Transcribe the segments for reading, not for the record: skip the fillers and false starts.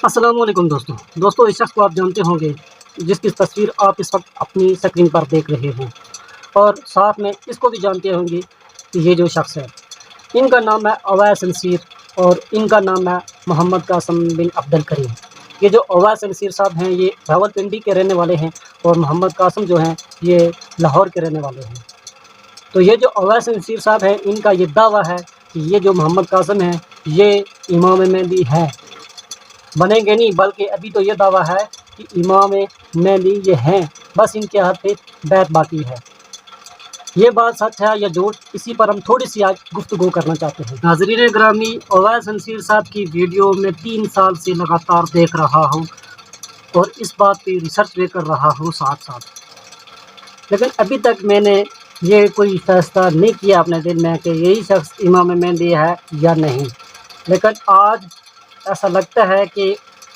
अस्सलाम वालेकुम दोस्तों इस शख्स को आप जानते होंगे जिसकी तस्वीर आप इस वक्त अपनी स्क्रीन पर देख रहे हैं, और साथ में इसको भी जानते होंगे कि ये जो शख्स है इनका नाम है अवैस नसीर और इनका नाम है मोहम्मद कासिम बिन अब्दुल करीम। ये जो अवैस नसीर साहब हैं ये रावलपिंडी के रहने वाले हैं और मोहम्मद कासिम जो हैं ये लाहौर के रहने वाले हैं। तो ये जो अवैस नसीर साहब हैं इनका ये दावा है कि ये जो मोहम्मद कासिम हैं ये इमाम मेहदी है, बनेंगे नहीं, बल्कि अभी तो ये दावा है कि इमाम मेहदी ये हैं, बस इनके हाथ पे बैत बाकी है। ये बात सच है या झूठ, इसी पर हम थोड़ी सी आज गुफ्तगू करना चाहते हैं। नाज़रीन ग्रामी, अवैस नसीर साहब की वीडियो में 3 साल से लगातार देख रहा हूँ और इस बात पे रिसर्च भी कर रहा हूँ साथ साथ, लेकिन अभी तक मैंने ये कोई फैसला नहीं किया अपने दिल में कि यही शख्स इमाम मेहदी है या नहीं। लेकिन आज ऐसा लगता है कि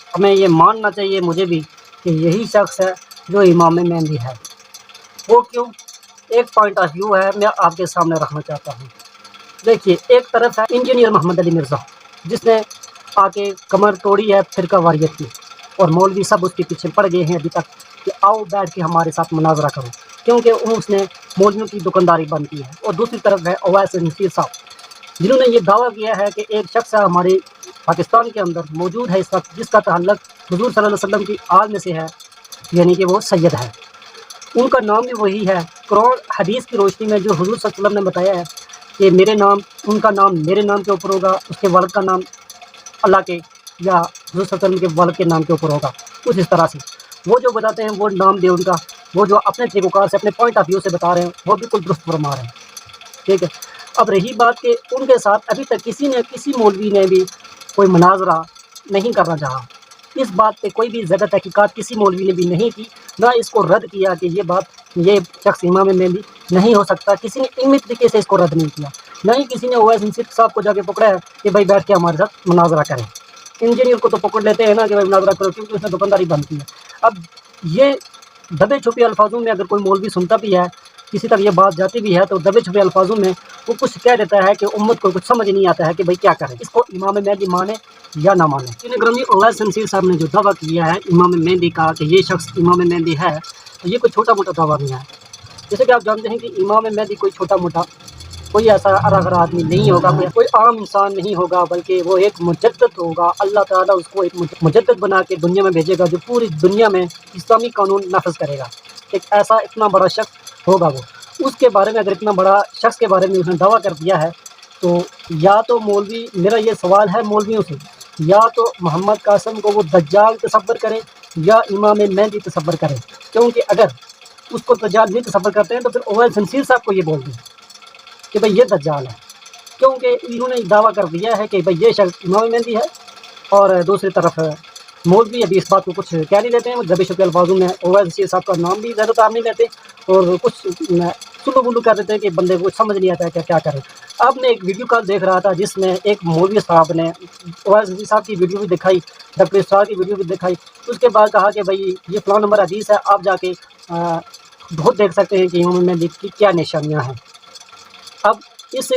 हमें ये मानना चाहिए मुझे भी कि यही शख्स है जो इमाम मेहदी है। वो क्यों? एक पॉइंट ऑफ व्यू है, मैं आपके सामने रखना चाहता हूँ। देखिए, एक तरफ है इंजीनियर मोहम्मद अली मिर्ज़ा जिसने आके कमर तोड़ी है फिरका वारियत की, और मौलवी सब उसके पीछे पड़ गए हैं अभी तक कि आओ बैठ के हमारे साथ मुनाजरा करो, क्योंकि उसने मौलवियों की दुकानदारी बंद की है। और दूसरी तरफ है अवैस नसीर साहब जिन्होंने ये दावा किया है कि एक शख्स है हमारे पाकिस्तान के अंदर मौजूद है इस वक्त जिसका ताल्लुक हुज़ूर सल्लल्लाहु अलैहि वसल्लम की आल में से है, यानी कि वो सैयद है। उनका नाम भी वही है। कुरान हदीस की रोशनी में जो हुज़ूर सल्लल्लाहु अलैहि वसल्लम ने बताया है कि उनका नाम मेरे नाम के ऊपर होगा, उसके वालिद का नाम अल्लाह के या हुज़ूर सल्लल्लाहु अलैहि वसल्लम के वालिद के नाम के ऊपर होगा। कुछ इस तरह से वो जो बताते हैं वो नाम दे उनका, वो जो अपने तरीक़ोकार से अपने पॉइंट ऑफ व्यू से बता रहे हैं वो बिल्कुल दुरुस्त फरमा रहे हैं। ठीक है, अब रही बात कि उनके साथ अभी तक किसी मौलवी ने भी कोई मुनाजरा नहीं करना चाहा। इस बात पे कोई भी ज़्यादा तहकीकात किसी मौलवी ने भी नहीं की, ना इसको रद्द किया कि ये शख्स इमाम मेहदी नहीं हो सकता। किसी ने इल्मी तरीके से इसको रद्द नहीं किया, ना ही किसी ने अवैस नसीर साहब को जाके पकड़ा है कि भाई बैठ के हमारे साथ मुनाजरा करें। इंजीनियर को तो पकड़ लेते हैं ना कि भाई मुनाजरा करो, क्योंकि उसने दुकानदारी बंद की है। अब ये दबे छुपे अल्फाजों में अगर कोई मौलवी सुनता भी है, किसी तक ये बात जाती भी है, तो दबे छुपे अल्फाजों में वो कुछ कह देता है कि उम्मत को कुछ समझ नहीं आता है कि भाई क्या करें, इसको इमाम मेहदी माने या ना माने। इन ग्रामी अवैस नसीर साहब ने जो दावा किया है इमाम मेहदी का कि ये शख्स इमाम मेहदी है, तो ये कोई छोटा मोटा दावा नहीं है। जैसे कि आप जानते हैं कि इमाम मेहदी कोई छोटा मोटा कोई ऐसा अरा आदमी नहीं होगा, कोई आम इंसान नहीं होगा, बल्कि वो एक मुजद्दिद होगा। अल्लाह ताला उसको एक मुजद्दिद बना के दुनिया में भेजेगा जो पूरी दुनिया में इस्लामी कानून नाफिज करेगा। एक ऐसा इतना बड़ा शख्स होगा वो। उसके बारे में अगर इतना बड़ा शख्स के बारे में उसने दावा कर दिया है, तो या तो मौलवी, मेरा ये सवाल है मौलवियों से, या तो मोहम्मद कासिम को वो दज्जाल तसव्वुर करें या इमाम मेहदी तसव्वुर करें, क्योंकि अगर उसको दज्जाल नहीं तसव्वुर करते हैं तो फिर अवैस नसीर साहब को ये बोल दें कि भाई ये दज्जाल है, क्योंकि इन्होंने दावा कर दिया है कि भाई ये शख्स इमाम मेहदी है। और दूसरी तरफ मौलवी अभी इस बात को कुछ कह नहीं लेते हैं, दबे छुपे अल्फाजों में अवैस नसीर साहब का नाम भी ज़्यादातर नहीं लेते और कुछ सुल्लू बुल्लू कर देते हैं कि बंदे को कुछ समझ नहीं आता है क्या करें। अब मैं एक वीडियो कॉल देख रहा था जिसमें एक मौलवी साहब ने अवैस नसीर साहब की वीडियो भी दिखाई, डॉक्टर इसरार की वीडियो भी दिखाई। उसके बाद कहा कि भाई ये फ़लाँ नंबर हदीस है, आप जाके खुद देख सकते हैं कि इमाम मेहदी की क्या निशानियाँ हैं। अब इस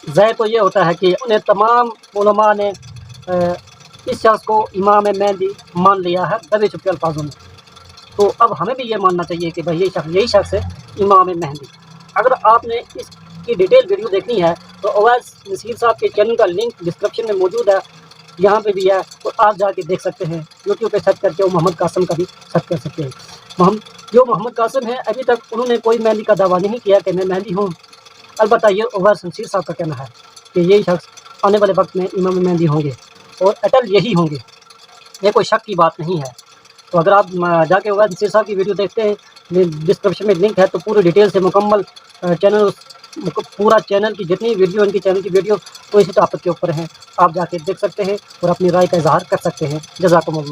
ज़ाय तो ये होता है कि उन्हें तमाम उलमा ने इस शख्स को इमाम मेहदी मान लिया है दबे छुपे अल्फाजों में, तो अब हमें भी ये मानना चाहिए कि भाई यही शख्स है इमाम मेहदी। अगर आपने इसकी डिटेल वीडियो देखनी है तो अवैस नसीर साहब के चैनल का लिंक डिस्क्रिप्शन में मौजूद है, यहाँ पे भी है, और आप जाके देख सकते हैं। यूट्यूब पे सर्च करके वो मोहम्मद कासिम का भी सर्च कर सकते हैं। जो मोहम्मद कासिम है अभी तक उन्होंने कोई मेहदी का दावा नहीं किया कि मैं मेहदी हूँ। अलबत्ता ये अवैस नसीर साहब का कहना है कि यही शख्स आने वाले वक्त में इमाम मेहदी होंगे और अटल यही होंगे, ये कोई शक की बात नहीं है। तो अगर आप जाके अवैस नसीर साहब की वीडियो देखते हैं, डिस्क्रिप्शन में लिंक है, तो पूरी डिटेल से मुकम्मल पूरा चैनल की जितनी वीडियो, इनकी चैनल की वीडियो तो इसी टॉपिक के ऊपर हैं, आप जाके देख सकते हैं और अपनी राय का इजहार कर सकते हैं। जज़ाकुमुल्लाह।